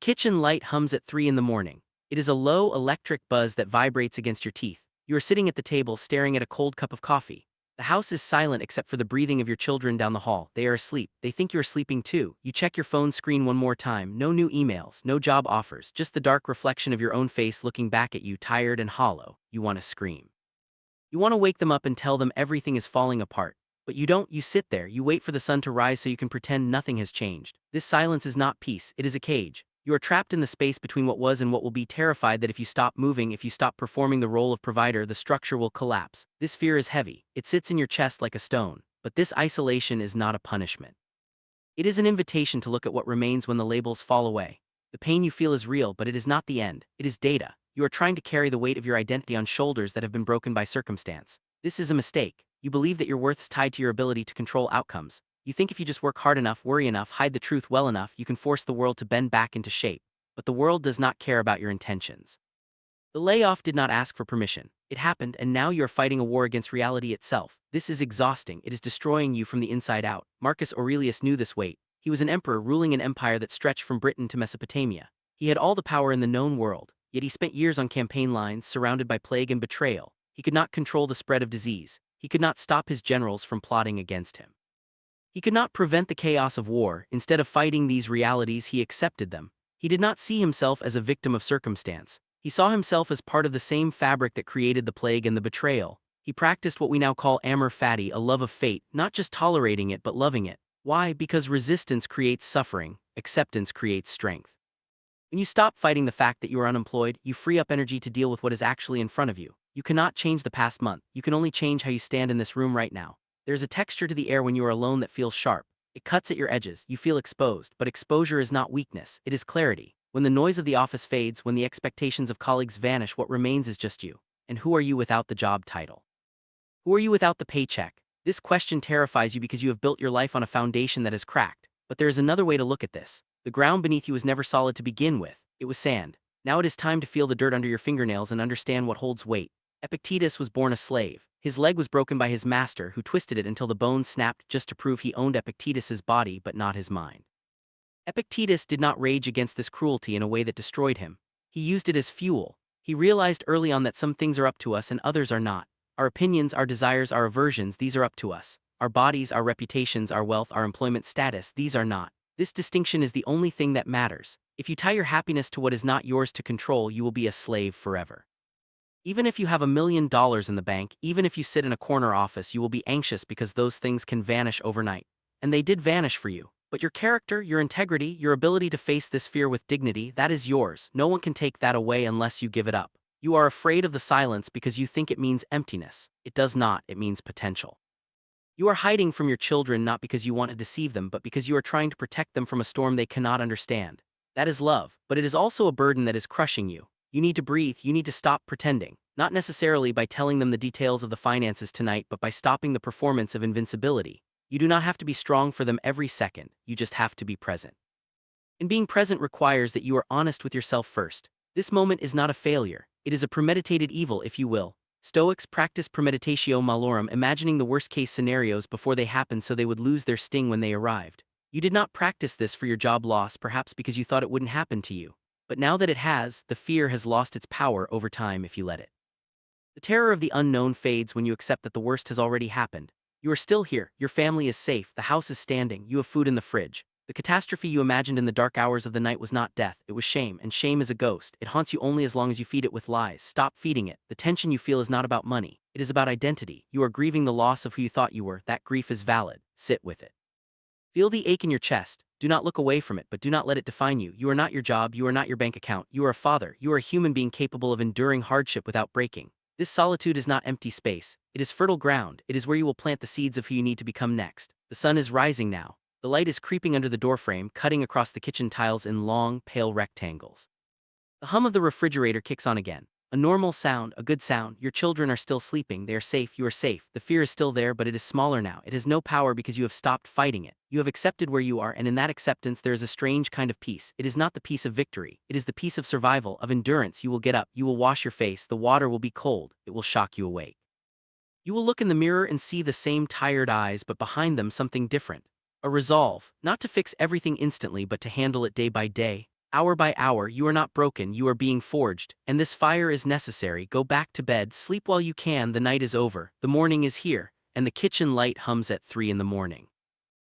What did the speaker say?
kitchen light hums at 3 in the morning. It is a low electric buzz that vibrates against your teeth. You are sitting at the table staring at a cold cup of coffee. The house is silent except for the breathing of your children down the hall. They are asleep. They think you are sleeping too. You check your phone screen one more time. No new emails, no job offers, just the dark reflection of your own face looking back at you, tired and hollow. You want to scream. You want to wake them up and tell them everything is falling apart. But you don't. You sit there. You wait for the sun to rise so you can pretend nothing has changed. This silence is not peace. It is a cage. You are trapped in the space between what was and what will be, terrified that if you stop moving, if you stop performing the role of provider, the structure will collapse. This fear is heavy. It sits in your chest like a stone. But this isolation is not a punishment. It is an invitation to look at what remains when the labels fall away. The pain you feel is real, but it is not the end. It is data. You are trying to carry the weight of your identity on shoulders that have been broken by circumstance. This is a mistake. You believe that your worth is tied to your ability to control outcomes. You think if you just work hard enough, worry enough, hide the truth well enough, you can force the world to bend back into shape. But the world does not care about your intentions. The layoff did not ask for permission. It happened, and now you are fighting a war against reality itself. This is exhausting. It is destroying you from the inside out. Marcus Aurelius knew this weight. He was an emperor ruling an empire that stretched from Britain to Mesopotamia. He had all the power in the known world, yet he spent years on campaign lines surrounded by plague and betrayal. He could not control the spread of disease. He could not stop his generals from plotting against him. He could not prevent the chaos of war. Instead of fighting these realities, he accepted them. He did not see himself as a victim of circumstance. He saw himself as part of the same fabric that created the plague and the betrayal. He practiced what we now call amor fati, a love of fate, not just tolerating it but loving it. Why? Because resistance creates suffering, acceptance creates strength. When you stop fighting the fact that you are unemployed, you free up energy to deal with what is actually in front of you. You cannot change the past month. You can only change how you stand in this room right now. There is a texture to the air when you are alone that feels sharp. It cuts at your edges. You feel exposed, but exposure is not weakness. It is clarity. When the noise of the office fades, when the expectations of colleagues vanish, what remains is just you. And who are you without the job title? Who are you without the paycheck? This question terrifies you because you have built your life on a foundation that is cracked. But there is another way to look at this. The ground beneath you was never solid to begin with. It was sand. Now it is time to feel the dirt under your fingernails and understand what holds weight. Epictetus was born a slave. His leg was broken by his master, who twisted it until the bones snapped just to prove he owned Epictetus's body but not his mind. Epictetus did not rage against this cruelty in a way that destroyed him. He used it as fuel. He realized early on that some things are up to us and others are not. Our opinions, our desires, our aversions, these are up to us. Our bodies, our reputations, our wealth, our employment status, these are not. This distinction is the only thing that matters. If you tie your happiness to what is not yours to control, you will be a slave forever. Even if you have $1 million in the bank, even if you sit in a corner office, you will be anxious because those things can vanish overnight. And they did vanish for you. But your character, your integrity, your ability to face this fear with dignity, that is yours. No one can take that away unless you give it up. You are afraid of the silence because you think it means emptiness. It does not. It means potential. You are hiding from your children not because you want to deceive them, but because you are trying to protect them from a storm they cannot understand. That is love, but it is also a burden that is crushing you. You need to breathe. You need to stop pretending. Not necessarily by telling them the details of the finances tonight, but by stopping the performance of invincibility. You do not have to be strong for them every second. You just have to be present. And being present requires that you are honest with yourself first. This moment is not a failure. It is a premeditated evil, if you will. Stoics practice premeditatio malorum, imagining the worst-case scenarios before they happen so they would lose their sting when they arrived. You did not practice this for your job loss, perhaps because you thought it wouldn't happen to you. But now that it has, the fear has lost its power over time if you let it. The terror of the unknown fades when you accept that the worst has already happened. You are still here, your family is safe, the house is standing, you have food in the fridge. The catastrophe you imagined in the dark hours of the night was not death, it was shame, and shame is a ghost. It haunts you only as long as you feed it with lies. Stop feeding it. The tension you feel is not about money. It is about identity. You are grieving the loss of who you thought you were. That grief is valid. Sit with it. Feel the ache in your chest. Do not look away from it, but do not let it define you. You are not your job, you are not your bank account, you are a father, you are a human being capable of enduring hardship without breaking. This solitude is not empty space. It is fertile ground. It is where you will plant the seeds of who you need to become next. The sun is rising now. The light is creeping under the doorframe, cutting across the kitchen tiles in long, pale rectangles. The hum of the refrigerator kicks on again. A normal sound, a good sound. Your children are still sleeping. They are safe. You are safe. The fear is still there, but it is smaller now. It has no power because you have stopped fighting it. You have accepted where you are, and in that acceptance there is a strange kind of peace. It is not the peace of victory. It is the peace of survival, of endurance. You will get up. You will wash your face. The water will be cold. It will shock you awake. You will look in the mirror and see the same tired eyes, but behind them something different. A resolve, not to fix everything instantly but to handle it day by day. Hour by hour, you are not broken, you are being forged, and this fire is necessary. Go back to bed, sleep while you can, the night is over, the morning is here, and the kitchen light hums at 3 in the morning.